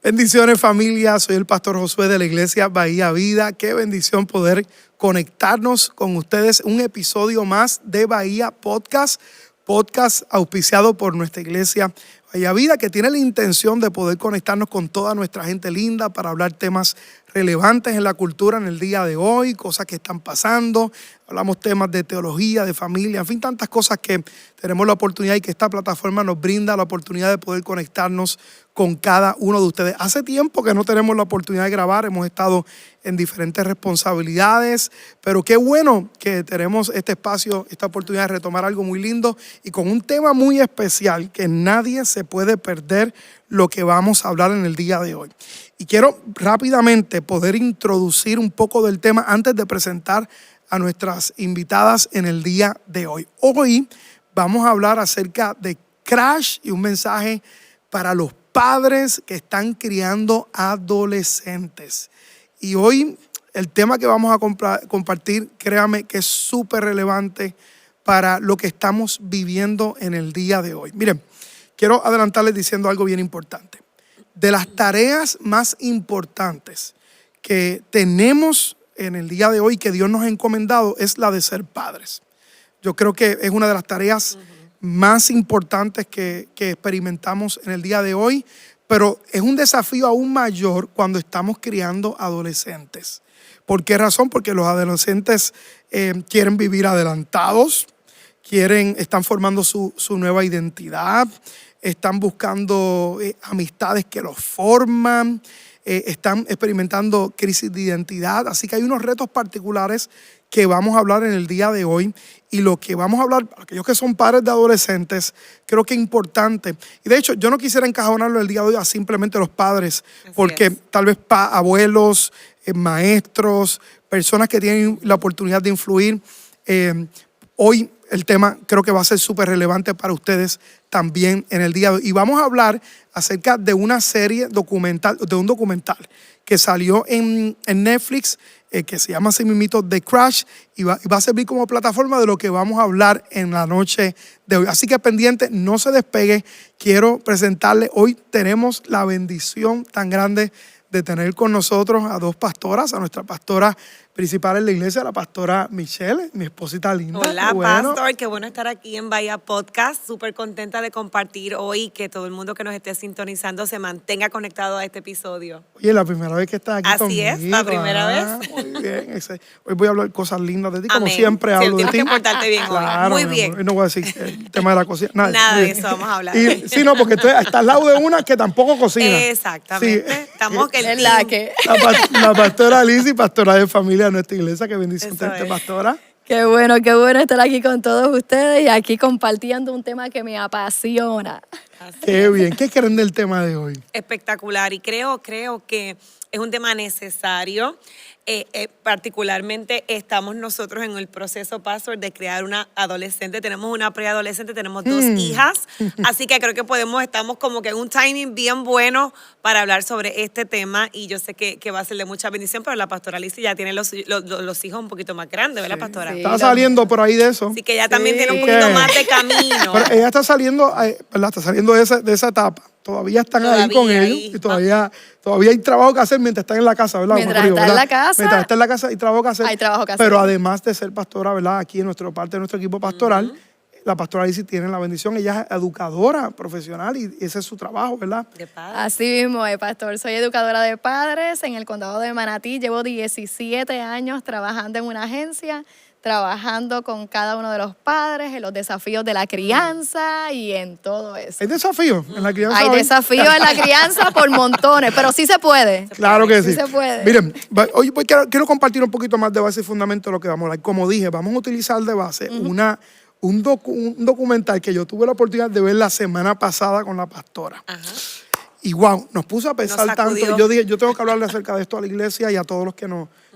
Bendiciones, familia. Soy el pastor Josué de la iglesia Bahía Vida. Qué bendición poder conectarnos con ustedes. Un episodio más de Bahía Podcast auspiciado por nuestra iglesia Bahía Vida, que tiene la intención de poder conectarnos con toda nuestra gente linda para hablar temas relevantes en la cultura en el día de hoy, cosas que están pasando. Hablamos temas de teología, de familia, en fin, tantas cosas que tenemos la oportunidad y que esta plataforma nos brinda la oportunidad de poder conectarnos con cada uno de ustedes. Hace tiempo que no tenemos la oportunidad de grabar, hemos estado en diferentes responsabilidades, pero qué bueno que tenemos este espacio, esta oportunidad de retomar algo muy lindo y con un tema muy especial que nadie se puede perder lo que vamos a hablar en el día de hoy. Y quiero rápidamente poder introducir un poco del tema antes de presentar a nuestras invitadas en el día de hoy. Hoy vamos a hablar acerca de Crash y un mensaje para los padres que están criando adolescentes. Y hoy el tema que vamos a compartir, créame que es súper relevante para lo que estamos viviendo en el día de hoy. Miren, quiero adelantarles diciendo algo bien importante. De las tareas más importantes que tenemos en el día de hoy que Dios nos ha encomendado es la de ser padres. Yo creo que es una de las tareas más importantes que experimentamos en el día de hoy, pero es un desafío aún mayor cuando estamos criando adolescentes. ¿Por qué razón? Porque los adolescentes quieren vivir adelantados, están formando su nueva identidad, están buscando amistades que los forman, están experimentando crisis de identidad. Así que hay unos retos particulares que vamos a hablar en el día de hoy. Y lo que vamos a hablar, para aquellos que son padres de adolescentes, creo que es importante. Y de hecho, yo no quisiera encajonarlo el día de hoy a simplemente los padres, porque tal vez abuelos, maestros, personas que tienen la oportunidad de influir. Hoy el tema creo que va a ser súper relevante para ustedes también en el día de hoy. Y vamos a hablar acerca de una serie documental, de un documental que salió en Netflix, que se llama así mismito The Crash, y va a servir como plataforma de lo que vamos a hablar en la noche de hoy. Así que pendiente, no se despegue. Quiero presentarle, hoy tenemos la bendición tan grande de tener con nosotros a dos pastoras, a nuestra pastora principal en la iglesia, la pastora Michelle, mi esposita linda. Hola, pastor, qué bueno estar aquí en Bahía Podcast. Súper contenta de compartir hoy y que todo el mundo que nos esté sintonizando se mantenga conectado a este episodio. Oye, la primera vez que estás aquí conmigo. Así es, la primera vez. Muy bien. Hoy voy a hablar cosas lindas de ti, como siempre hablo de ti. Tienes que portarte bien claro, hoy. Muy bien. Hoy no voy a decir el tema de la cocina. Nada de eso vamos a hablar. Sí, no, porque estás al lado de una que tampoco cocina. Exactamente. Sí. Estamos que la pastora Lizzy, pastora de familia de nuestra iglesia. Qué bendición tenerte, pastora. Qué bueno estar aquí con todos ustedes y aquí compartiendo un tema que me apasiona. Qué bien. ¿Qué creen del tema de hoy? Espectacular. Y creo que es un tema necesario. Particularmente estamos nosotros en el proceso, pastor, de crear una adolescente. Tenemos una preadolescente, tenemos dos hijas. Así que creo que estamos como que en un timing bien bueno para hablar sobre este tema. Y yo sé que va a ser de mucha bendición, pero la pastora Lizzy ya tiene los hijos un poquito más grandes, ¿verdad, pastora? Sí, está saliendo por ahí de eso. Así que ella también tiene un poquito más de camino. Pero ella está saliendo, ¿verdad? Está saliendo de esa etapa. Todavía están ahí con ellos y todavía hay trabajo que hacer mientras están en la casa, ¿verdad? Mientras está en la casa. Mientras está en la casa hay trabajo que hacer. Hay trabajo que hacer. Pero además de ser pastora, ¿verdad? Aquí en parte de nuestro equipo pastoral, la pastora Lizzy tiene la bendición. Ella es educadora profesional y ese es su trabajo, ¿verdad? De padre. Así mismo, pastor. Soy educadora de padres en el condado de Manatí. Llevo 17 años trabajando en una agencia, trabajando con cada uno de los padres en los desafíos de la crianza y en todo eso. ¿Hay desafíos en la crianza? Hay desafíos en la crianza por montones, pero sí se puede. Claro que sí. Sí se puede. Miren, hoy quiero compartir un poquito más de base y fundamento de lo que vamos a hablar. Como dije, vamos a utilizar de base un documental que yo tuve la oportunidad de ver la semana pasada con la pastora. Ajá. Y wow, nos puso a pensar tanto. Yo dije, yo tengo que hablarle acerca de esto a la iglesia y a todos los que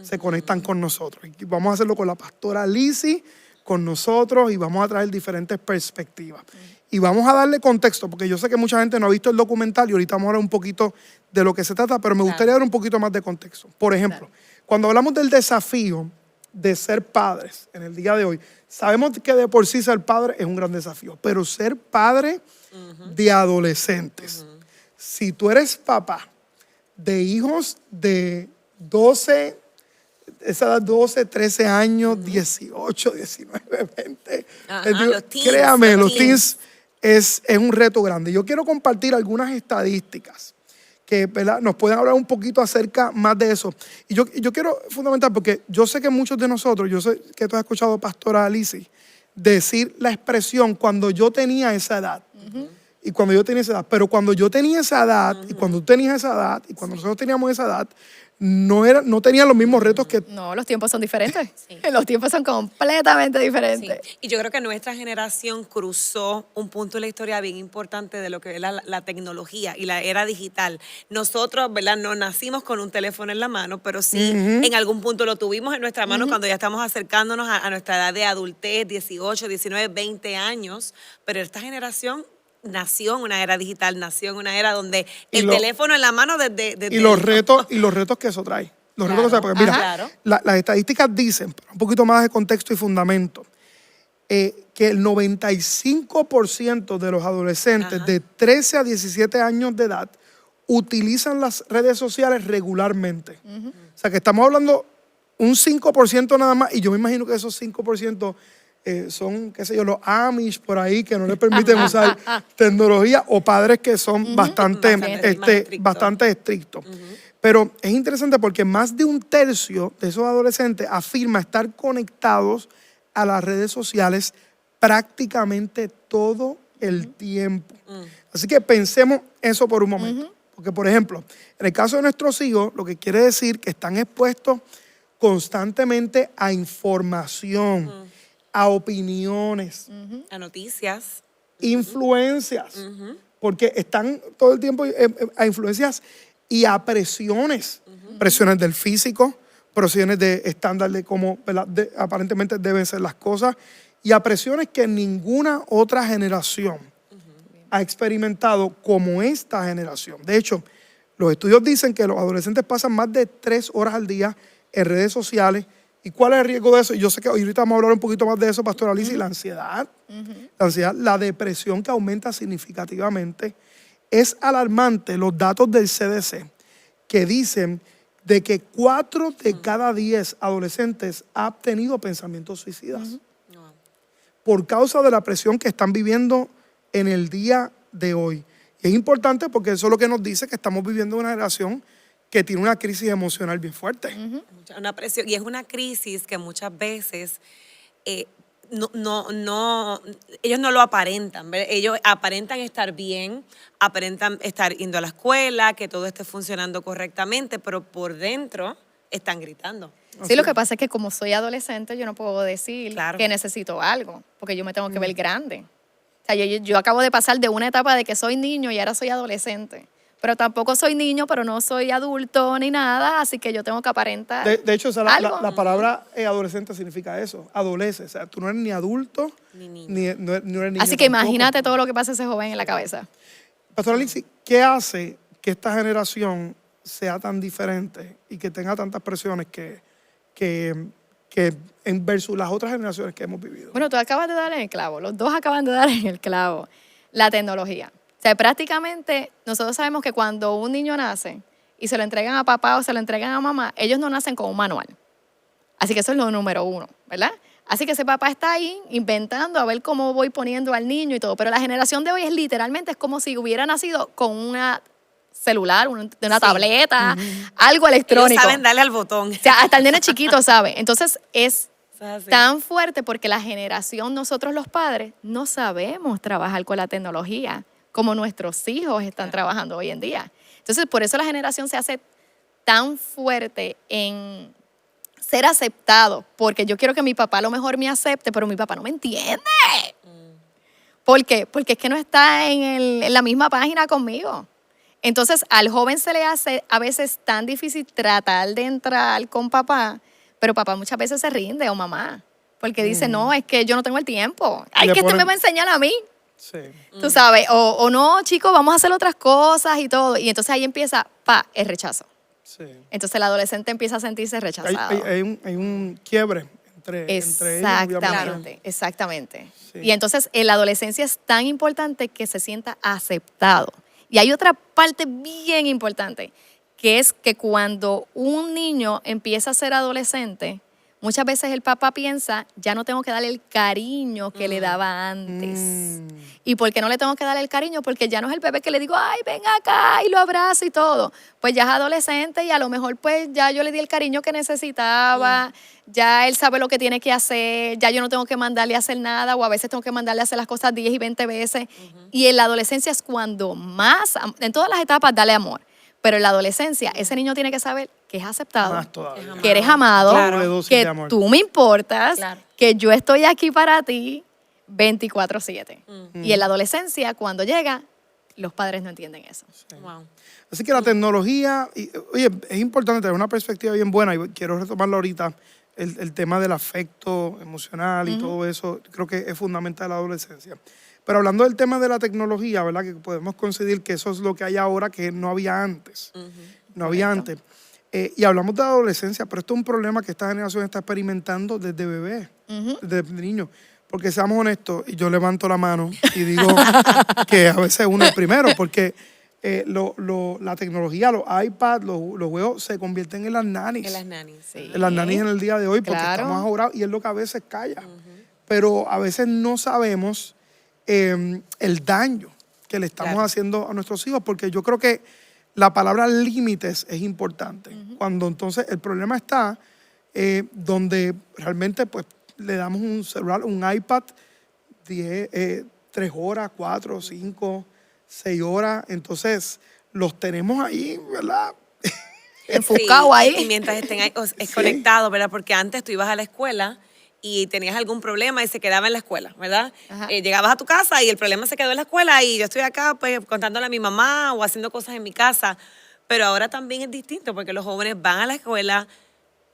se conectan con nosotros. Y vamos a hacerlo con la pastora Lizzy, con nosotros, y vamos a traer diferentes perspectivas. Y vamos a darle contexto, porque yo sé que mucha gente no ha visto el documental y ahorita vamos a hablar un poquito de lo que se trata, pero me gustaría dar un poquito más de contexto. Por ejemplo, cuando hablamos del desafío de ser padres en el día de hoy, sabemos que de por sí ser padre es un gran desafío, pero ser padre de adolescentes. Si tú eres papá de hijos de 12, esa edad 12, 13 años, 18, 19, 20. Ajá, los teens, Créame, los los teens es un reto grande. Yo quiero compartir algunas estadísticas que, ¿verdad?, nos pueden hablar un poquito acerca más de eso. Y yo quiero fundamentar, porque yo sé que muchos de nosotros, yo sé que tú has escuchado, pastora Alicia, decir la expresión cuando yo tenía esa edad. Y cuando yo tenía esa edad. Pero cuando yo tenía esa edad, y cuando tú tenías esa edad, y cuando nosotros teníamos esa edad, no tenían los mismos retos que... No, los tiempos son diferentes. Sí. Los tiempos son completamente Sí. diferentes. Y yo creo que nuestra generación cruzó un punto en la historia bien importante de lo que es la tecnología y la era digital. Nosotros, ¿verdad?, no nacimos con un teléfono en la mano, pero sí en algún punto lo tuvimos en nuestra mano cuando ya estamos acercándonos a nuestra edad de adultez, 18, 19, 20 años. Pero esta generación nació en una era digital, nació en una era donde el teléfono en la mano desde Y los retos que eso trae. Los retos que eso trae. Porque mira, Claro. las estadísticas dicen, un poquito más de contexto y fundamento, que el 95% de los adolescentes de 13 a 17 años de edad utilizan las redes sociales regularmente. O sea, que estamos hablando un 5% nada más, y yo me imagino que esos 5% son, qué sé yo, los Amish por ahí que no les permiten usar tecnología, o padres que son bastante estrictos. Pero es interesante porque más de un tercio de esos adolescentes afirma estar conectados a las redes sociales prácticamente todo el tiempo. Así que pensemos eso por un momento. Porque, por ejemplo, en el caso de nuestros hijos, lo que quiere decir que están expuestos constantemente a información, a opiniones, a noticias. influencias, porque están todo el tiempo a influencias y a presiones, presiones del físico, presiones de estándar de cómo, ¿verdad?, aparentemente deben ser las cosas, y a presiones que ninguna otra generación ha experimentado como esta generación. De hecho, los estudios dicen que los adolescentes pasan más de 3 horas al día en redes sociales. ¿Y cuál es el riesgo de eso? Yo sé que hoy ahorita vamos a hablar un poquito más de eso, pastora Alicia, y la ansiedad. La ansiedad, la depresión, que aumenta significativamente. Es alarmante los datos del CDC que dicen de que 4 de cada 10 adolescentes han tenido pensamientos suicidas por causa de la presión que están viviendo en el día de hoy. Y es importante porque eso es lo que nos dice que estamos viviendo una generación que tiene una crisis emocional bien fuerte. Una presión, y es una crisis que muchas veces ellos no lo aparentan, ¿verdad? Ellos aparentan estar bien, aparentan estar yendo a la escuela, que todo esté funcionando correctamente, pero por dentro están gritando. Sí, lo que pasa es que como soy adolescente, yo no puedo decir Claro. que necesito algo, porque yo me tengo que ver grande. O sea, yo acabo de pasar de una etapa de que soy niño y ahora soy adolescente. Pero tampoco soy niño, pero no soy adulto ni nada, así que yo tengo que aparentar De hecho, algo. la palabra adolescente significa eso, adolece. O sea, tú no eres ni adulto, Ni niño. no eres niño Así que tampoco. imagínate todo lo que pasa a ese joven en la cabeza. Pastora Alicia, ¿qué hace que esta generación sea tan diferente y que tenga tantas presiones que en versus las otras generaciones que hemos vivido? Bueno, tú acabas de dar en el clavo, los dos acaban de dar en el clavo. La tecnología. O sea, prácticamente nosotros sabemos que cuando un niño nace y se lo entregan a papá o se lo entregan a mamá, ellos no nacen con un manual. Así que eso es lo número 1, ¿verdad? Así que ese papá está ahí inventando a ver cómo voy poniendo al niño y todo. Pero la generación de hoy es literalmente, es como si hubiera nacido con una celular, una tableta, algo electrónico. Ellos saben darle al botón. O sea, hasta el nene chiquito sabe. Entonces es así. tan fuerte porque la generación, nosotros los padres, no sabemos trabajar con la tecnología como nuestros hijos están trabajando hoy en día. Entonces, por eso la generación se hace tan fuerte en ser aceptado, porque yo quiero que mi papá a lo mejor me acepte, pero mi papá no me entiende. ¿Por qué? Porque es que no está en la misma página conmigo. Entonces, al joven se le hace a veces tan difícil tratar de entrar con papá, pero papá muchas veces se rinde, o mamá, porque dice, no, es que yo no tengo el tiempo. Ay, Le que este ponen- me va a enseñar a mí. Sí. Tú sabes, o no, chicos, vamos a hacer otras cosas y todo. Y entonces ahí empieza, el rechazo. Sí. Entonces el adolescente empieza a sentirse rechazado. Hay un quiebre entre ellos. Exactamente, exactamente. Sí. Y entonces en la adolescencia es tan importante que se sienta aceptado. Y hay otra parte bien importante, que es que cuando un niño empieza a ser adolescente, muchas veces el papá piensa, ya no tengo que darle el cariño que le daba antes. ¿Y por qué no le tengo que dar el cariño? Porque ya no es el bebé que le digo, ay, ven acá, y lo abrazo y todo. Pues ya es adolescente y a lo mejor pues ya yo le di el cariño que necesitaba, ya él sabe lo que tiene que hacer, ya yo no tengo que mandarle a hacer nada, o a veces tengo que mandarle a hacer las cosas 10 y 20 veces. Y en la adolescencia es cuando más, en todas las etapas, dale amor. Pero en la adolescencia, ese niño tiene que saber que es aceptado, Más todavía. que eres amado, Doble dosis de que amor. tú me importas, Claro. que yo estoy aquí para ti 24/7. Y en la adolescencia, cuando llega, los padres no entienden eso. Wow. Así que la tecnología, oye, es importante tener una perspectiva bien buena y quiero retomarlo ahorita, el tema del afecto emocional y todo eso, creo que es fundamental en la adolescencia. Pero hablando del tema de la tecnología, ¿verdad? Que podemos coincidir que eso es lo que hay ahora que no había antes. No había antes. Y hablamos de la adolescencia, pero esto es un problema que esta generación está experimentando desde bebé, desde niño. Porque seamos honestos, y yo levanto la mano y digo que a veces uno es primero, porque la tecnología, los iPads, los juegos se convierten en las nannies. En las nannies. Sí. En las nannies en el día de hoy, porque Claro. estamos ajorados y es lo que a veces calla. Pero a veces no sabemos el daño que le estamos Claro. haciendo a nuestros hijos, porque yo creo que la palabra límites es importante. Cuando entonces el problema está donde realmente pues le damos un celular, un iPad, 3 horas, 4, 5, 6 horas, entonces los tenemos ahí, ¿verdad? Enfocado Sí, ahí. Y mientras estén ahí, es conectado, ¿verdad? Porque antes tú ibas a la escuela y tenías algún problema y se quedaba en la escuela, ¿verdad? Ajá. Llegabas a tu casa y el problema se quedó en la escuela y yo estoy acá pues contándole a mi mamá o haciendo cosas en mi casa. Pero ahora también es distinto porque los jóvenes van a la escuela,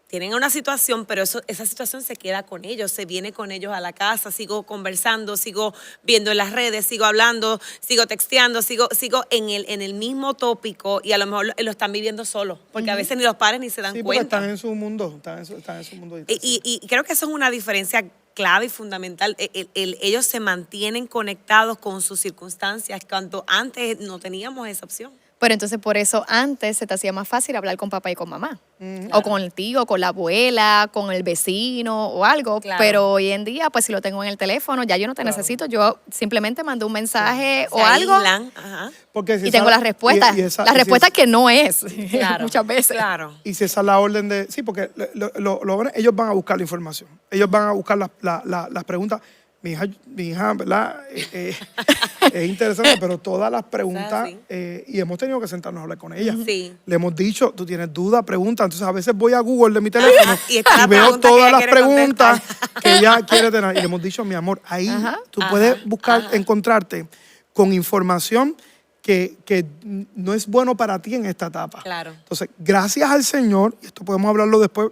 tienen una situación, pero esa situación se queda con ellos, se viene con ellos a la casa, sigo conversando, sigo viendo en las redes, sigo hablando, sigo texteando, sigo en el mismo tópico y a lo mejor lo están viviendo solos, porque a veces ni los padres ni se dan Sí, porque cuenta. están en su mundo, están en su mundo. Y creo que eso es una diferencia clave y fundamental. Ellos se mantienen conectados con sus circunstancias cuando antes no teníamos esa opción. Pero entonces por eso antes se te hacía más fácil hablar con papá y con mamá. O con el tío, con la abuela, con el vecino o algo. Claro. Pero hoy en día, pues si lo tengo en el teléfono, ya yo no te necesito. Yo simplemente mando un mensaje o Se algo aíslan, ajá. Porque si y esa- tengo las respuestas. y esa- Las y si respuestas es- que no es Claro. muchas veces. Claro. Y si esa es la orden de... Sí, porque ellos van a buscar la información. Ellos van a buscar las preguntas. Mi hija, ¿verdad? Es interesante, pero todas las preguntas... Sí. Y hemos tenido que sentarnos a hablar con ella. Sí. Le hemos dicho, tú tienes dudas, preguntas. Entonces, a veces voy a Google de mi teléfono y está la veo pregunta que todas ella las quiere preguntas contestar. que ella quiere tener. Y le hemos dicho, mi amor, ahí Ajá. tú puedes buscar, encontrarte con información que no es bueno para ti en esta etapa. Claro. Entonces, gracias al Señor, y esto podemos hablarlo después,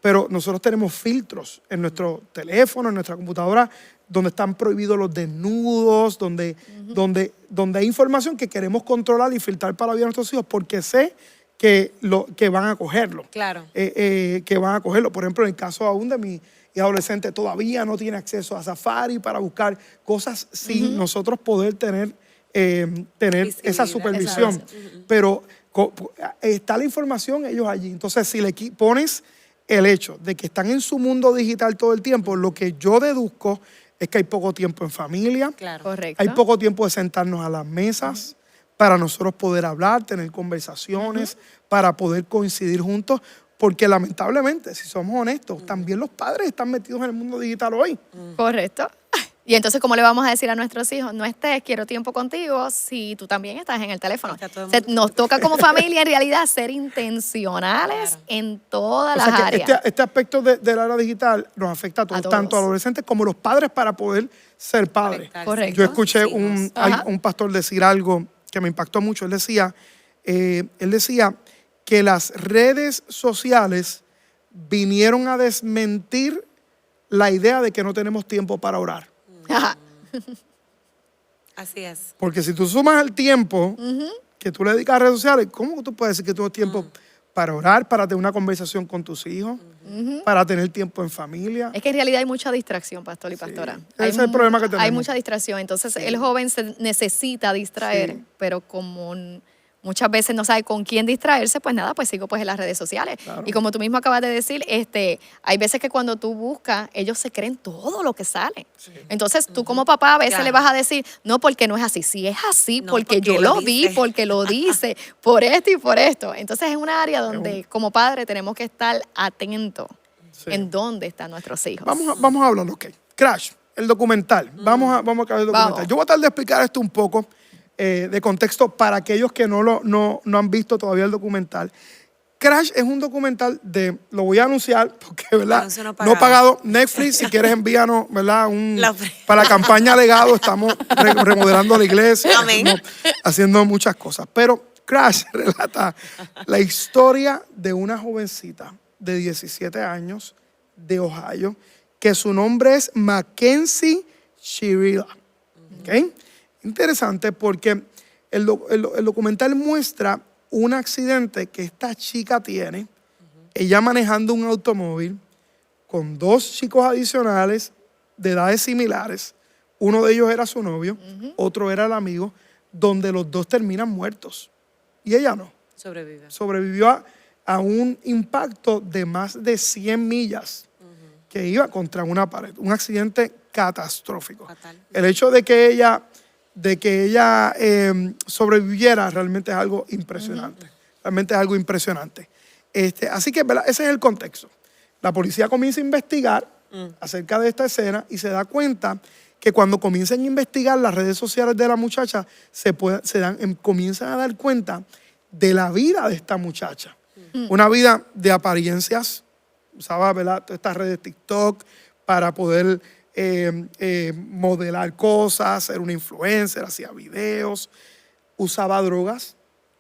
pero nosotros tenemos filtros en nuestro teléfono, en nuestra computadora, donde están prohibidos los desnudos, donde hay información que queremos controlar y filtrar para la vida de nuestros hijos, porque sé que van a cogerlo. Claro. Que van a cogerlo. Por ejemplo, en el caso aún de mi hija adolescente, todavía no tiene acceso a Safari para buscar cosas sin nosotros poder tener esa Visibilidad. supervisión. Exacto. Pero está la información ellos allí. Entonces, si le pones el hecho de que están en su mundo digital todo el tiempo, lo que yo deduzco es que hay poco tiempo en familia, Claro. Correcto. hay poco tiempo de sentarnos a las mesas para nosotros poder hablar, tener conversaciones, para poder coincidir juntos, porque lamentablemente, si somos honestos, también los padres están metidos en el mundo digital hoy. Correcto. Y entonces, ¿cómo le vamos a decir a nuestros hijos? No estés, quiero tiempo contigo, si tú también estás en el teléfono. Está todo el mundo. Nos toca como familia, en realidad, ser intencionales Claro. en todas O las sea que áreas. este aspecto del área digital nos afecta a todos, A todos. tanto a adolescentes como a los padres para poder ser padres. Conectarse Correcto. Yo escuché con sus hijos. Ajá. un pastor decir algo que me impactó mucho. Él decía que las redes sociales vinieron a desmentir la idea de que no tenemos tiempo para orar. Ajá. Así es. Porque si tú sumas el tiempo que tú le dedicas a redes sociales, ¿cómo tú puedes decir que tú tienes tiempo para orar, para tener una conversación con tus hijos, para tener tiempo en familia? Es que en realidad hay mucha distracción, pastor y pastora. ese es el problema que tenemos. Hay mucha distracción. Entonces, el joven se necesita distraer, Sí. pero muchas veces no sabe con quién distraerse, pues nada, pues sigo pues en las redes sociales. Claro. Y como tú mismo acabas de decir, hay veces que cuando tú buscas, ellos se creen todo lo que sale. Entonces tú como papá a veces Claro. le vas a decir, no, porque no es así. Si es así, No, porque porque yo lo lo vi, dice. porque lo dice, por esto y por esto. Entonces es una área donde como padre tenemos que estar atentos Sí. en dónde están nuestros hijos. Vamos a hablarlo, ok. Crash, el documental. Vamos a acabar el documental. Vamos. Yo voy a tratar de explicar esto un poco de contexto para aquellos que no han visto todavía el documental. Crash es un documental lo voy a anunciar porque, ¿verdad? Anuncio no No pagado. pagado. Netflix, si quieres envíanos, ¿verdad? La- Para la campaña Legado estamos remodelando la iglesia. Amén. Estamos haciendo muchas cosas. Pero Crash relata la historia de una jovencita de 17 años de Ohio, que su nombre es Mackenzie Shirilla. ¿Ok? Interesante porque el documental muestra un accidente que esta chica tiene, ella manejando un automóvil con dos chicos adicionales de edades similares. Uno de ellos era su novio, otro era el amigo, donde los dos terminan muertos. Y ella no. Sobrevive. Sobrevivió a un impacto de más de 100 millas que iba contra una pared. Un accidente catastrófico. Fatal. El hecho de que ella sobreviviera realmente es algo impresionante. Realmente es algo impresionante. Así que, ¿verdad? Ese es el contexto. La policía comienza a investigar acerca de esta escena y se da cuenta que cuando comienzan a investigar las redes sociales de la muchacha, comienzan a dar cuenta de la vida de esta muchacha. Una vida de apariencias. Usaba, ¿verdad?, todas estas redes TikTok para poder modelar cosas, ser una influencer, hacía videos, usaba drogas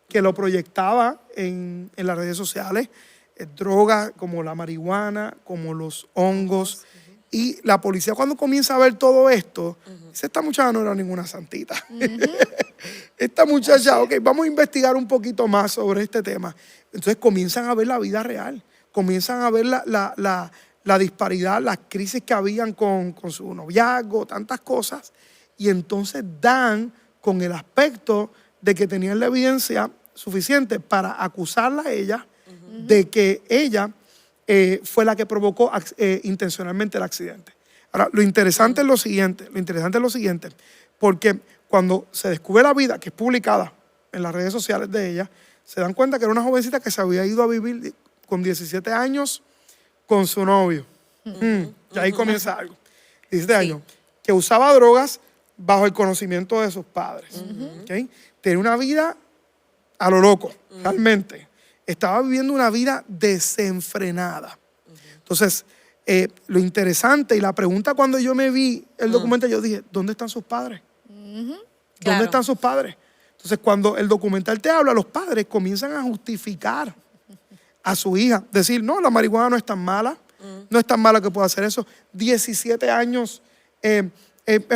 que lo proyectaba en las redes sociales, drogas como la marihuana, como los hongos. Y la policía cuando comienza a ver todo esto, dice, esta muchacha no era ninguna santita. Esta muchacha, ok, vamos a investigar un poquito más sobre este tema. Entonces comienzan a ver la vida real, comienzan a ver la disparidad, las crisis que habían con su noviazgo, tantas cosas, y entonces dan con el aspecto de que tenían la evidencia suficiente para acusarla a ella de que ella fue la que provocó intencionalmente el accidente. Ahora, lo interesante es lo siguiente, porque cuando se descubre la vida, que es publicada en las redes sociales de ella, se dan cuenta que era una jovencita que se había ido a vivir con 17 años con su novio. Y ahí comienza algo. 17 años. Que usaba drogas bajo el conocimiento de sus padres. ¿Okay? Tenía una vida a lo loco, realmente. Estaba viviendo una vida desenfrenada. Entonces, lo interesante y la pregunta cuando yo me vi el documental, yo dije, ¿dónde están sus padres? ¿Dónde Claro. están sus padres? Entonces, cuando el documental te habla, los padres comienzan a justificar a su hija. Decir, no, la marihuana no es tan mala. No es tan mala que pueda hacer eso. 17 años es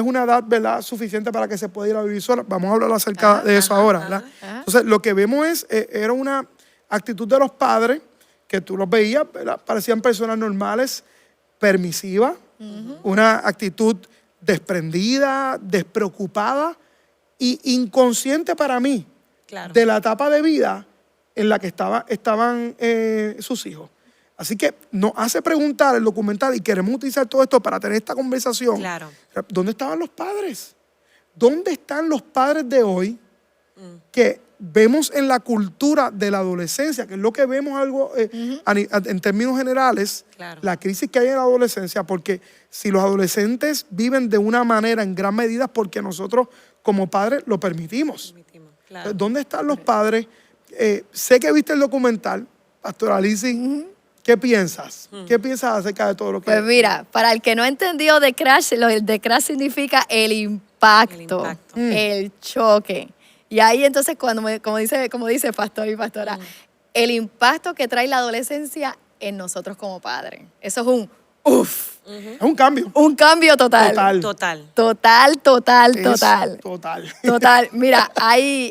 una edad, ¿verdad?, suficiente para que se pueda ir a vivir sola. Vamos a hablar acerca de eso ahora, ¿verdad? Entonces, lo que vemos era una actitud de los padres que tú los veías, ¿verdad? Parecían personas normales, permisivas, una actitud desprendida, despreocupada e inconsciente para mí Claro. de la etapa de vida en la que estaban sus hijos. Así que nos hace preguntar el documental y queremos utilizar todo esto para tener esta conversación. Claro. ¿Dónde estaban los padres? ¿Dónde están los padres de hoy que vemos en la cultura de la adolescencia, que es lo que vemos algo en términos generales, Claro. la crisis que hay en la adolescencia? Porque si los adolescentes viven de una manera en gran medida es porque nosotros como padres lo permitimos. Claro. ¿Dónde están los padres? Sé que viste el documental, Pastora Lizzy. ¿Qué piensas? ¿Qué piensas acerca de todo lo que... Pues mira, para el que no entendió de Crash, el de Crash significa el impacto, el choque. Y ahí entonces, como dice pastor y pastora, el impacto que trae la adolescencia en nosotros como padres. Eso es un uf. Es un cambio. Un cambio total. Total. Total. Total. Total. Mira,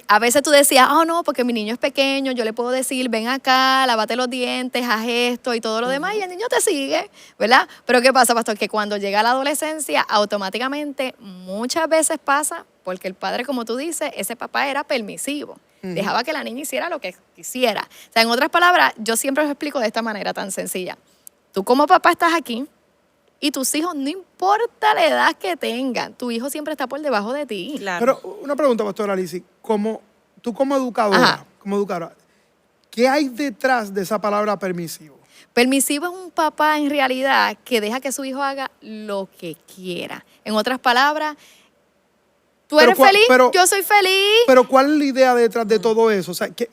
a veces tú decías, oh no, porque mi niño es pequeño, yo le puedo decir, ven acá, lávate los dientes, haz esto y todo lo demás, y el niño te sigue, ¿verdad? Pero ¿qué pasa, pastor? Que cuando llega la adolescencia, automáticamente muchas veces pasa, porque el padre, como tú dices, ese papá era permisivo. Dejaba que la niña hiciera lo que quisiera. O sea, en otras palabras, yo siempre os explico de esta manera tan sencilla. Tú como papá estás aquí y tus hijos, no importa la edad que tengan, tu hijo siempre está por debajo de ti. Claro. Pero una pregunta, pastora Lizzy, tú como educadora, ¿qué hay detrás de esa palabra permisivo? Permisivo es un papá en realidad que deja que su hijo haga lo que quiera. En otras palabras, tú eres feliz, yo soy feliz. Pero ¿cuál es la idea detrás de todo eso? O sea, ¿que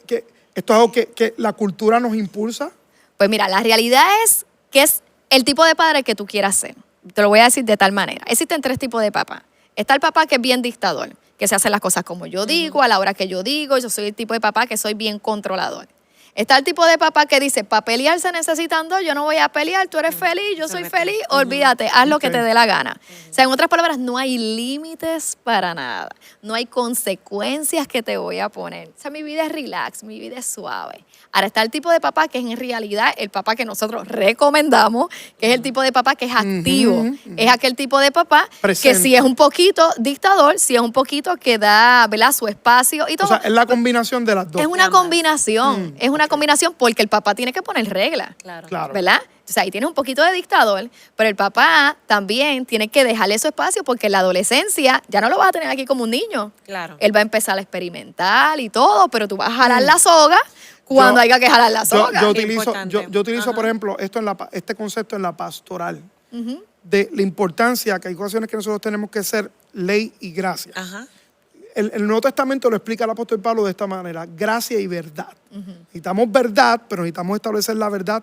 esto es algo que la cultura nos impulsa? Pues mira, la realidad es que es el tipo de padre que tú quieras ser. Te lo voy a decir de tal manera. Existen 3 tipos de papá. Está el papá que es bien dictador, que se hace las cosas como yo digo, a la hora que yo digo. Yo soy el tipo de papá que soy bien controlador. Está el tipo de papá que dice, para pelear se necesitan 2, yo no voy a pelear, tú eres feliz, yo soy feliz, olvídate, haz lo que te dé la gana. O sea, en otras palabras, no hay límites para nada, no hay consecuencias que te voy a poner. O sea, mi vida es relax, mi vida es suave. Ahora está el tipo de papá que es en realidad el papá que nosotros recomendamos, que es el tipo de papá que es activo. Es aquel tipo de papá Presente. que si es un poquito dictador, si es un poquito que da, ¿verdad?, su espacio y todo. O sea, es la combinación de las dos. Es una combinación, es una combinación porque el papá tiene que poner reglas, Claro. ¿verdad? Entonces ahí tiene un poquito de dictador, pero el papá también tiene que dejarle su espacio porque en la adolescencia ya no lo vas a tener aquí como un niño. Claro. Él va a empezar a experimentar y todo, pero tú vas a jalar la soga cuando haya que jalar la soga. Yo Qué utilizo, importante. por ejemplo, este concepto en la pastoral, de la importancia que hay ocasiones que nosotros tenemos que ser ley y gracia. Ajá. El Nuevo Testamento lo explica el apóstol Pablo de esta manera, gracia y verdad. Necesitamos verdad, pero necesitamos establecer la verdad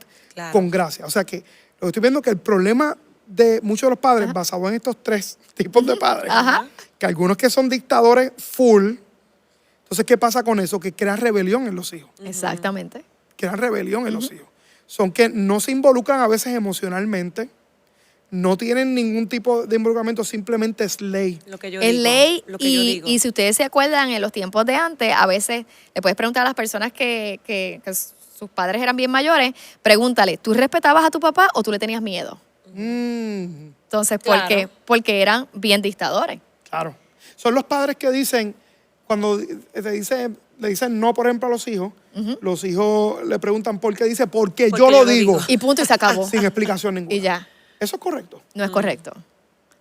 con gracia. O sea que lo que estoy viendo es que el problema de muchos de los padres, basado en estos 3 tipos de padres, que algunos que son dictadores full, entonces, ¿qué pasa con eso? Que crean rebelión en los hijos. Exactamente. Crean rebelión en los hijos. Son que no se involucran a veces emocionalmente, no tienen ningún tipo de involucramiento, simplemente es ley. Lo que yo Es digo, ley lo que yo digo. y si ustedes se acuerdan, en los tiempos de antes, a veces le puedes preguntar a las personas que sus padres eran bien mayores, pregúntale, ¿tú respetabas a tu papá o tú le tenías miedo? Entonces, ¿por Claro. qué? Porque eran bien dictadores. Claro. Son los padres que dicen, cuando le dicen no, por ejemplo, a los hijos le preguntan por qué, dice, porque yo lo digo. Y punto, y se acabó. Sin explicación ninguna. Y ya. Eso es correcto. No es correcto.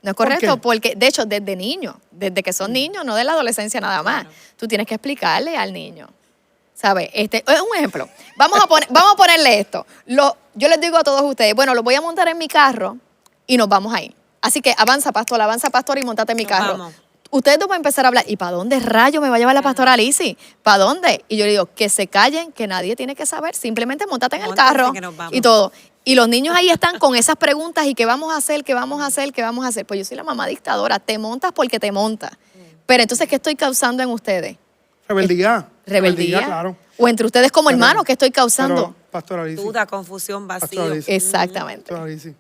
No es ¿Por correcto qué? porque, de hecho, desde niño, desde que son niños, no de la adolescencia nada más, tú tienes que explicarle al niño. ¿Sabes? Es un ejemplo. Vamos a ponerle esto. Yo les digo a todos ustedes, bueno, los voy a montar en mi carro y nos vamos a ir. Así que avanza, pastor, y montate en mi Nos carro. vamos. Ustedes dos van a empezar a hablar, ¿y para dónde rayo me va a llevar la pastora Lizzy? ¿Para dónde? Y yo le digo, que se callen, que nadie tiene que saber, simplemente montate en el Móntense carro que nos vamos. y todo. Y los niños ahí están con esas preguntas, ¿y qué vamos a hacer? ¿Qué vamos a hacer? ¿Qué vamos a hacer? Pues yo soy la mamá dictadora, te montas porque te montas. Pero entonces, ¿qué estoy causando en ustedes? Rebeldía. ¿Rebeldía? Claro. O entre ustedes como Pero- hermanos, ¿qué estoy causando? Pero, pastora Lizzy, Duda, confusión, vacío. Pastora Lizzy, Exactamente. pastora Lizzy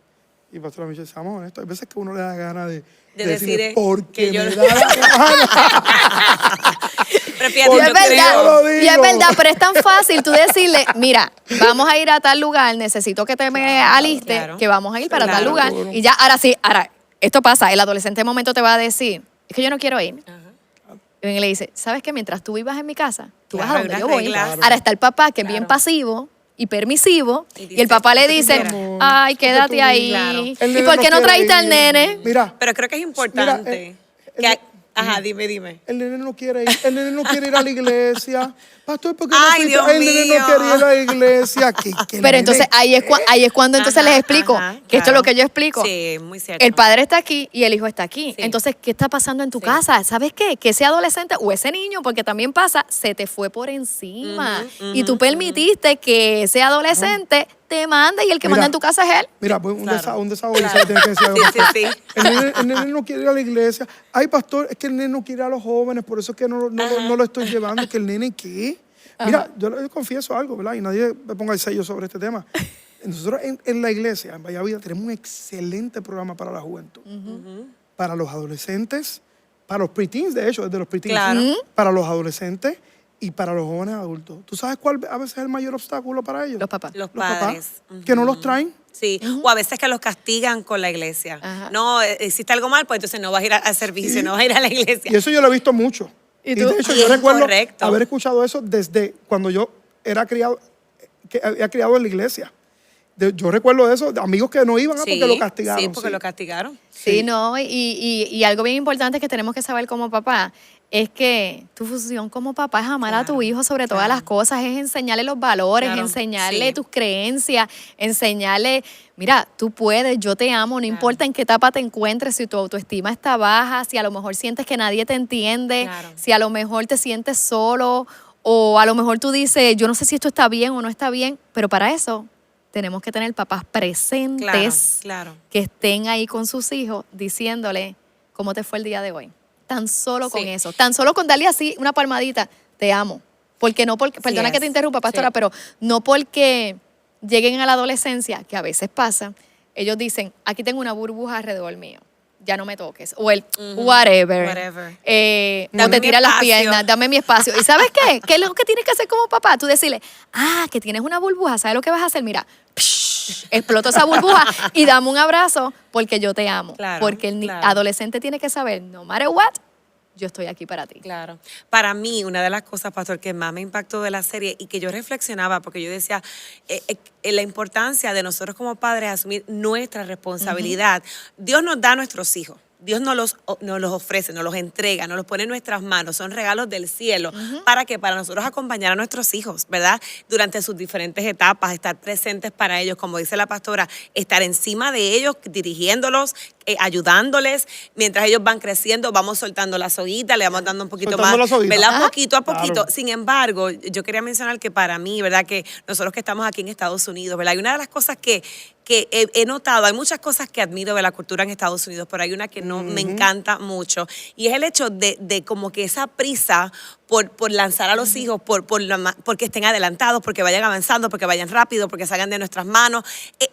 y pastora Michelle, seamos honestos, hay veces que uno le da ganas de decir decirle, porque que yo me no- da la gana. Pero Y fíjate, es yo yo verdad, lo creo. y es digo. verdad, pero es tan fácil tú decirle, mira, vamos a ir a tal lugar, necesito que te me alistes, claro. que vamos a ir para tal Claro. lugar. Y ya, ahora, esto pasa, el adolescente de momento te va a decir, es que yo no quiero ir. Y le dice, ¿sabes qué? Mientras tú vivas en mi casa, tú Claro, vas a hay donde unas yo voy. reglas. Ahora está el papá que es bien Claro. pasivo y permisivo, Y y, dice, el papá le "Lo que tú dice, quieras". ay, Lo que quédate tú ahí. digas. Claro. El ¿Y nene por qué no quiere traíste al ir. nene? Mira, Pero creo que es importante. Mira, Ajá, dime. el nene no quiere ir, el nene no quiere ir a la iglesia. Pastor, ¿por qué no Ay, fuiste? Dios El nene mío. no quiere ir a la iglesia. Pero entonces ahí es cuando entonces Ajá, les explico, ajá, que esto es claro. lo que yo explico. Sí, muy cierto. El padre está aquí y el hijo está aquí. Sí. Entonces, ¿qué está pasando en tu Sí. casa? ¿Sabes qué? Que ese adolescente o ese niño, porque también pasa, se te fue por encima. Y tú permitiste que ese adolescente te mande y el que Mira, manda en tu casa es él. Mira, pues Claro. un desahogo, Elizabeth, tiene que decir algo. Sí. El nene no quiere ir a la iglesia. Ay, pastor, es que el nene no quiere ir a los jóvenes, por eso es que no lo estoy llevando. ¿Que el nene qué? Mira, yo les confieso algo, ¿verdad? Y nadie me ponga el sello sobre este tema. Nosotros en la iglesia, en Vaya Vida, tenemos un excelente programa para la juventud. Para los adolescentes, para los preteens, de hecho, desde los preteens. Claro. Para los adolescentes y para los jóvenes adultos. ¿Tú sabes cuál a veces es el mayor obstáculo para ellos? Los papás. Los papás, padres. que no los traen. Sí, o a veces que los castigan con la iglesia. Ajá. No, hiciste algo mal, pues entonces no vas a ir al servicio, no vas a ir a la iglesia. Y eso yo lo he visto mucho. ¿Y Y tú? de hecho, Y yo es recuerdo incorrecto. haber escuchado eso desde cuando yo era criado, que había criado en la iglesia. Yo recuerdo eso, de amigos que no iban porque lo castigaron. Sí, porque lo castigaron. Sí, no, y algo bien importante que tenemos que saber como papá es que tu función como papá es amar a tu Claro, hijo sobre todas claro. las cosas, es enseñarle los valores, Claro, enseñarle sí. tus creencias, enseñarle, mira, tú puedes, yo te amo, no importa en qué etapa te encuentres, si tu autoestima está baja, si a lo mejor sientes que nadie te entiende, Claro. si a lo mejor te sientes solo o a lo mejor tú dices, yo no sé si esto está bien o no está bien, pero para eso tenemos que tener papás presentes Claro. que estén ahí con sus hijos diciéndole cómo te fue el día de hoy. Tan solo con Sí. eso, tan solo con darle así una palmadita, te amo. Porque no porque, perdona es. que te interrumpa, pastora, Sí. pero no porque lleguen a la adolescencia, que a veces pasa, ellos dicen, aquí tengo una burbuja alrededor mío, ya no me toques. O el whatever. Whatever. O Dame te mi tiran las espacio. piernas, dame mi espacio. ¿Y sabes qué? ¿Qué es lo que tienes que hacer como papá? Tú decirle, que tienes una burbuja, ¿sabes lo que vas a hacer? Mira, exploto esa burbuja y dame un abrazo porque yo te amo. Claro, porque el claro. adolescente tiene que saber, no matter what, yo estoy aquí para ti. Claro. Para mí, una de las cosas, pastor, que más me impactó de la serie y que yo reflexionaba, porque yo decía, la importancia de nosotros como padres asumir nuestra responsabilidad. Dios nos da a nuestros hijos. Dios nos los ofrece, nos los entrega, nos los pone en nuestras manos, son regalos del cielo. ¿Para qué? Para nosotros acompañar a nuestros hijos, ¿verdad? Durante sus diferentes etapas, estar presentes para ellos, como dice la pastora, estar encima de ellos, dirigiéndolos, ayudándoles. Mientras ellos van creciendo, vamos soltando la soguita, le vamos dando un poquito Soltando la más, soguita. ¿verdad? Ajá. Poquito a poquito. Claro. Sin embargo, yo quería mencionar que para mí, ¿verdad? Que nosotros que estamos aquí en Estados Unidos, ¿verdad? Hay una de las cosas que he notado, hay muchas cosas que admiro de la cultura en Estados Unidos, pero hay una que no me encanta mucho, y es el hecho de como que esa prisa por lanzar a los hijos, porque estén adelantados, porque vayan avanzando, porque vayan rápido, porque salgan de nuestras manos.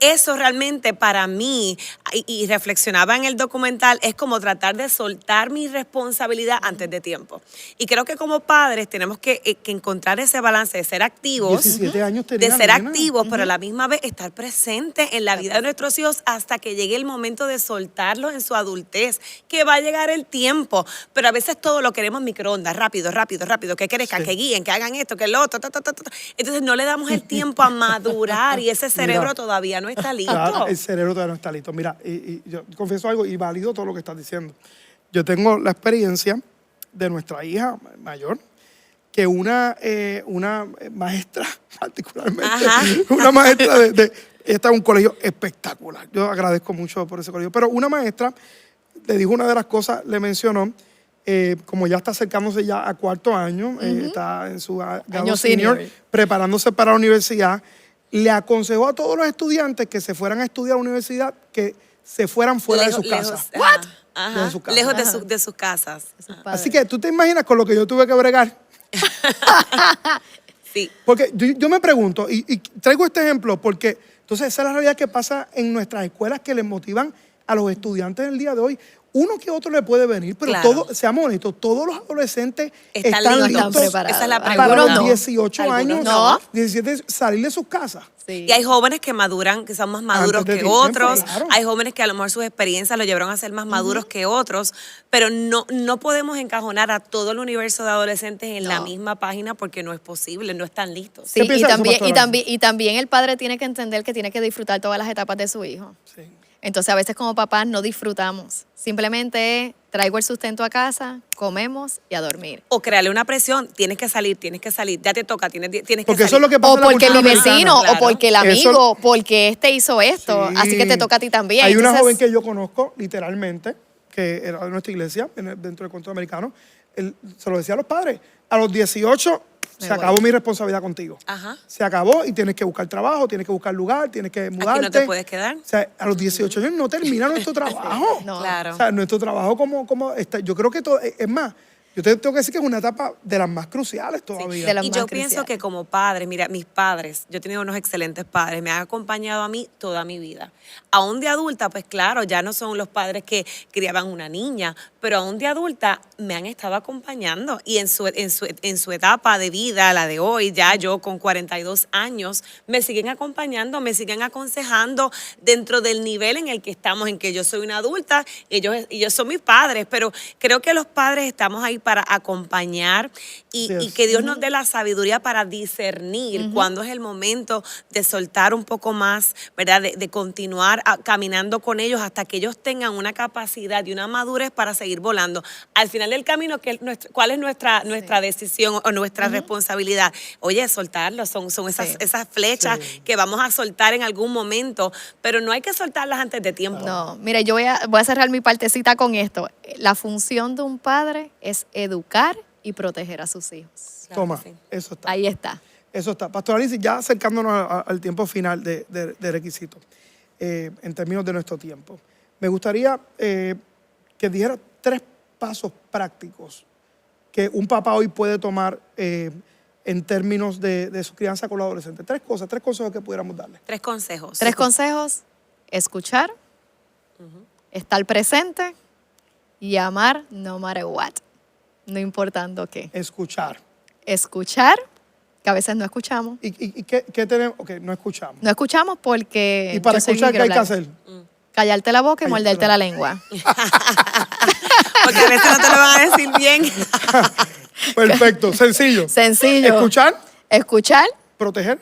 Eso realmente para mí, y reflexionaba en el documental, es como tratar de soltar mi responsabilidad antes de tiempo. Y creo que como padres tenemos que encontrar ese balance de ser activos, 17 años de tenía ser la nena. activos, pero a la misma vez estar presentes en la vida de nuestros hijos hasta que llegue el momento de soltarlos en su adultez, que va a llegar el tiempo. Pero a veces todo lo queremos en microondas, rápido, que crezcan, Sí. que guíen, que hagan esto, que lo otro, Entonces no le damos el tiempo a madurar y ese cerebro Mira. todavía no está listo. Claro, el cerebro todavía no está listo. Mira, y yo confieso algo y valido todo lo que estás diciendo. Yo tengo la experiencia de nuestra hija mayor, que una maestra, particularmente, Ajá. una maestra ella está en un colegio espectacular. Yo agradezco mucho por ese colegio. Pero una maestra le dijo una de las cosas, le mencionó, como ya está acercándose ya a cuarto año, está en su grado Año senior, senior. preparándose para la universidad, le aconsejó a todos los estudiantes que se fueran a estudiar a la universidad, que se fueran fuera de sus casas. Ajá. De su casa. Lejos de, Ajá. de sus casas. Sus Ajá. padres. Así que tú te imaginas con lo que yo tuve que bregar. Sí. Porque yo me pregunto, y traigo este ejemplo, porque entonces esa es la realidad que pasa en nuestras escuelas que les motivan a los estudiantes del día de hoy. Uno que otro le puede venir, pero Claro. todos, seamos honestos, todos los adolescentes Están están listos. listos Están preparados. Esa es la para pregunta. Algunos los no. 18 Algunos años, no. 17, salir de sus casas. Sí. Y hay jóvenes que maduran, que son más maduros Antes de que tiempo, otros. claro. Hay jóvenes que a lo mejor sus experiencias los llevaron a ser más maduros que otros. Pero no podemos encajonar a todo el universo de adolescentes en la No. misma página porque no es posible, no están listos. Sí, ¿Qué y piensa de eso, también, pastora? y también el padre tiene que entender que tiene que disfrutar todas las etapas de su hijo. Sí. Entonces a veces como papás no disfrutamos. Simplemente es, traigo el sustento a casa, comemos y a dormir. O crearle una presión, tienes que salir, ya te toca, tienes que Porque eso es salir. lo que pasa O en la porque cultura mi americana. vecino, Claro. o porque el Eso- amigo, porque este hizo esto, Sí. así que te toca a ti también. Hay una Entonces, joven que yo conozco, literalmente, que era de nuestra iglesia, dentro del control americano, se lo decía a los padres, a los 18 Me se voy. acabó mi responsabilidad contigo. Ajá. Se acabó y tienes que buscar trabajo, tienes que buscar lugar, tienes que mudarte. no te puedes quedar. O sea, a los 18 años no termina nuestro trabajo. No. Claro. O sea, nuestro trabajo yo creo que todo, es más, yo te tengo que decir que es una etapa de las más cruciales todavía. De las Y más yo pienso cruciales. que como padres, mira, mis padres, yo he tenido unos excelentes padres, me han acompañado a mí toda mi vida. Aún de adulta, pues claro, ya no son los padres que criaban una niña, pero aún de adulta me han estado acompañando. Y en su etapa de vida, la de hoy, ya yo con 42 años, me siguen acompañando, me siguen aconsejando dentro del nivel en el que estamos, en que yo soy una adulta, ellos son mis padres, pero creo que los padres estamos ahí para acompañar y Yes. que Dios nos dé la sabiduría para discernir cuándo es el momento de soltar un poco más, ¿verdad? De continuar caminando con ellos hasta que ellos tengan una capacidad y una madurez para seguir volando. Al final del camino, ¿cuál es nuestra decisión o nuestra responsabilidad? Oye, soltarlos, son esas flechas que vamos a soltar en algún momento, pero no hay que soltarlas antes de tiempo. No, mire, yo voy a cerrar mi partecita con esto. La función de un padre es educar y proteger a sus hijos. Claro Toma, que sí. eso está. Ahí está. Eso está. Pastor Alicia, ya acercándonos al tiempo final de requisitos, en términos de nuestro tiempo, me gustaría que dijera 3 pasos prácticos que un papá hoy puede tomar en términos de su crianza con los adolescentes. 3 cosas, 3 consejos que pudiéramos darle. 3 consejos. 3 consejos: escuchar, estar presente y amar no matter what, no importando qué. Escuchar. Escuchar, que a veces no escuchamos. ¿Y qué tenemos? Ok, no escuchamos. No escuchamos porque... ¿Y para yo soy escuchar qué hay que hablar. hacer? Callarte la boca y Callarte morderte la la lengua. Porque a veces no te lo van a decir bien. Perfecto, sencillo. Sencillo. Escuchar, Escuchar, proteger.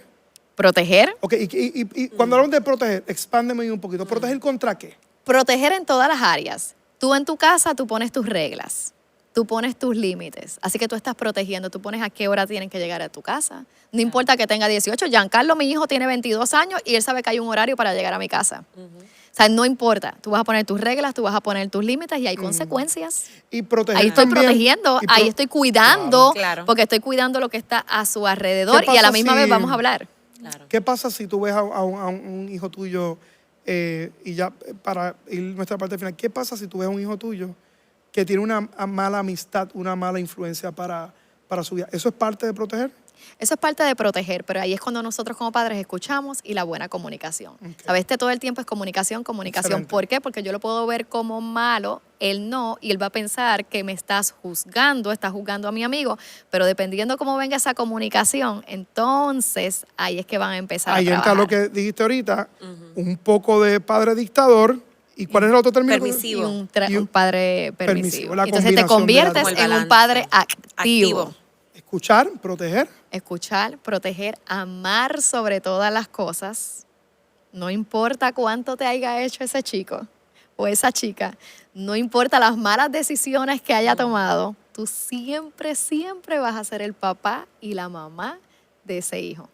proteger. Ok, y cuando hablamos de proteger, expándeme un poquito. ¿Proteger contra qué? Proteger en todas las áreas. Tú en tu casa, tú pones tus reglas. Tú pones tus límites. Así que tú estás protegiendo. Tú pones a qué hora tienen que llegar a tu casa. No importa que tenga 18. Giancarlo, mi hijo, tiene 22 años y él sabe que hay un horario para llegar a mi casa. O sea, no importa. Tú vas a poner tus reglas, tú vas a poner tus límites y hay consecuencias. Y proteger Ahí estoy también. protegiendo, Y ahí estoy cuidando, Claro. porque estoy cuidando lo que está a su alrededor ¿Qué y a la pasa misma si- vez vamos a hablar. Claro. ¿Qué pasa si tú ves a un hijo tuyo, y ya para ir nuestra parte final, qué pasa si tú ves a un hijo tuyo que tiene una mala amistad, una mala influencia para su vida? ¿Eso es parte de proteger? Eso es parte de proteger, pero ahí es cuando nosotros como padres escuchamos y la buena comunicación. Ok. ¿Sabes? Todo el tiempo es comunicación. Excelente. ¿Por qué? Porque yo lo puedo ver como malo, él no, y él va a pensar que me estás juzgando a mi amigo, pero dependiendo cómo venga esa comunicación, entonces ahí es que van a empezar Ahí a entra trabajar. lo que dijiste ahorita, un poco de padre dictador. ¿Y cuál es el otro término? Permisivo. Y un, Y un- padre permisivo, permisivo. la Entonces te combinación de conviertes las dos. en un Como el padre balance. activo. Activo. Escuchar, proteger. Escuchar, proteger, amar sobre todas las cosas. No importa cuánto te haya hecho ese chico o esa chica, no importa las malas decisiones que haya tomado, tú siempre, siempre vas a ser el papá y la mamá de ese hijo.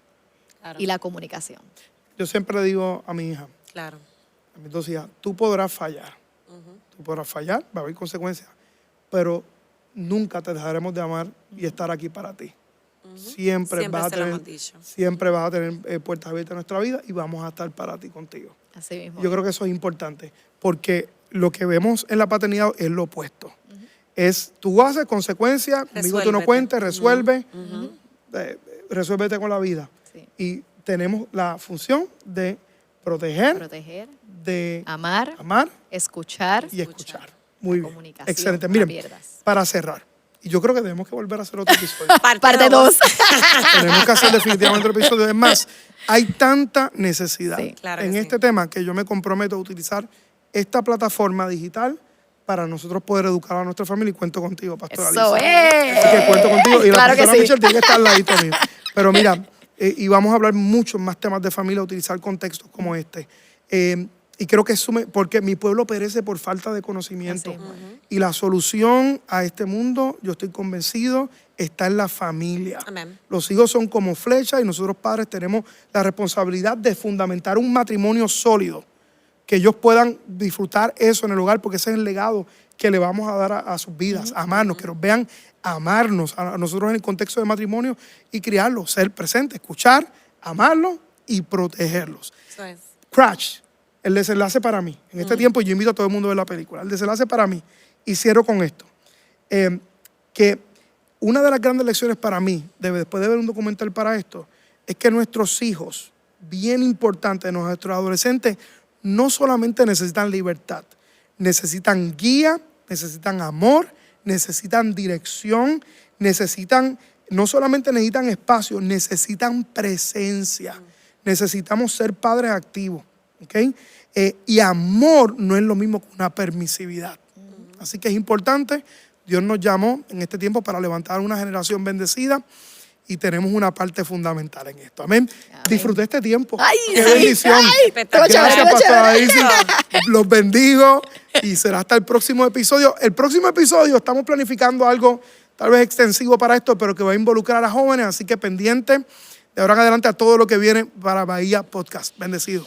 Claro. Y la comunicación. Yo siempre le digo a mi hija, Claro. a mis 2 hijas, tú podrás fallar. Tú podrás fallar, va a haber consecuencias, pero nunca te dejaremos de amar y estar aquí para ti. Siempre, Siempre vas a se lo tener, hemos dicho. siempre vas a tener puertas abiertas en nuestra vida y vamos a estar para ti contigo. Así mismo. Yo creo que eso es importante, porque lo que vemos en la paternidad es lo opuesto. Es, tú haces consecuencias, conmigo tú no Resuélvete. cuentes, resuelve, resuélvete con la vida. Sí. Y tenemos la función de proteger, Proteger, de amar, amar escuchar. y escuchar. Muy bien. comunicación, Excelente. no Miren, pierdas. para cerrar, y yo creo que tenemos que volver a hacer otro episodio. Parte 2. Tenemos que hacer definitivamente otro episodio. Es más, hay tanta necesidad Sí. Claro en que este sí. tema que yo me comprometo a utilizar esta plataforma digital para nosotros poder educar a nuestra familia, y cuento contigo, Pastora Eso Alicia. es. Así que cuento contigo. Y Claro la que pastora sí. Michelle tiene que estar al ladito mío. Pero mira, y vamos a hablar muchos más temas de familia, utilizar contextos como este. Y creo que eso porque mi pueblo perece por falta de conocimiento. Así mismo. Y la solución a este mundo, yo estoy convencido, está en la familia. Amén. Los hijos son como flechas y nosotros padres tenemos la responsabilidad de fundamentar un matrimonio sólido, que ellos puedan disfrutar eso en el hogar, porque ese es el legado que le vamos a dar a sus vidas, amarnos, que nos vean amarnos a nosotros en el contexto de matrimonio y criarlos, ser presente, escuchar, amarlos y protegerlos. Eso es. Crash, el desenlace para mí. En este tiempo yo invito a todo el mundo a ver la película. El desenlace para mí, y cierro con esto, que una de las grandes lecciones para mí, después de ver un documental para esto, es que nuestros hijos, bien importante, nuestros adolescentes, no solamente necesitan libertad, necesitan guía, necesitan amor, necesitan dirección, no solamente necesitan espacio, necesitan presencia. Necesitamos ser padres activos, ¿ok? Y amor no es lo mismo que una permisividad. Así que es importante. Dios nos llamó en este tiempo para levantar una generación bendecida y tenemos una parte fundamental en esto. Amén. Disfruté este tiempo. Ay, ¡Qué sí, bendición! ay, espectacular. Gracias, Pastora Daisy. Los bendigo y será hasta el próximo episodio. El próximo episodio estamos planificando algo tal vez extensivo para esto, pero que va a involucrar a jóvenes, así que pendiente de ahora en adelante a todo lo que viene para Bahía Podcast. Bendecido.